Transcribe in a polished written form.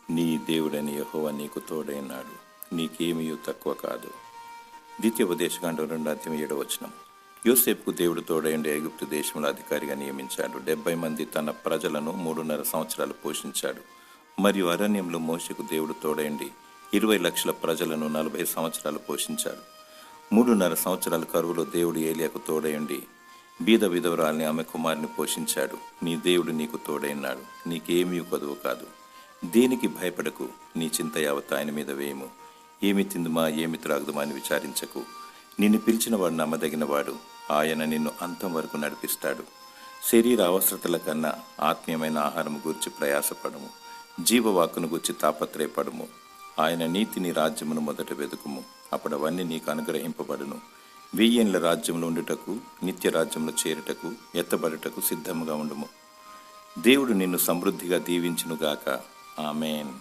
నీ దేవుడని యెహోవా నీకు తోడైనాడు, నీకేమీ తక్కువ కాదు. ద్వితీయోపదేశకాండం 2:7. యోసేపుకు దేవుడు తోడైండి ఐగుప్తు దేశంలో అధికారిగా నియమించాడు. 70 మంది తన ప్రజలను 3.5 సంవత్సరాలు పోషించాడు. మరియు అరణ్యంలో మోషేకు దేవుడు తోడైండి 20 లక్షల ప్రజలను 40 సంవత్సరాలు పోషించాడు. 3.5 సంవత్సరాల కరువులో దేవుడు ఏలియాకు తోడైండి బీద విధవరాల్ని ఆమె కుమారుని పోషించాడు. నీ దేవుడు నీకు తోడైనాడు, నీకేమీ కొదువు కాదు. దేనికి భయపడకు, నీ చింత యావత్తు ఆయన మీద వేయము. ఏమి తిందుమా ఏమి త్రాగుదుమా అని విచారించకు. నిన్ను పిలిచిన వాడు నమ్మదగినవాడు, ఆయన నిన్ను అంతం వరకు నడిపిస్తాడు. శరీర అవసరతల కన్నా ఆత్మీయమైన ఆహారం గురించి ప్రయాసపడము, జీవవాక్కును గురించి తాపత్రయపడము. ఆయన నీతిని రాజ్యమును మొదట వెతుకుము, అప్పుడు అవన్నీ నీకు అనుగ్రహింపబడును. 1000 ఏళ్ల రాజ్యంలో ఉండుటకు, నిత్య రాజ్యంలో చేరుటకు, ఎత్తబడుటకు సిద్ధముగా ఉండుము. దేవుడు నిన్ను సమృద్ధిగా దీవించునుగాక. ఆమేన్.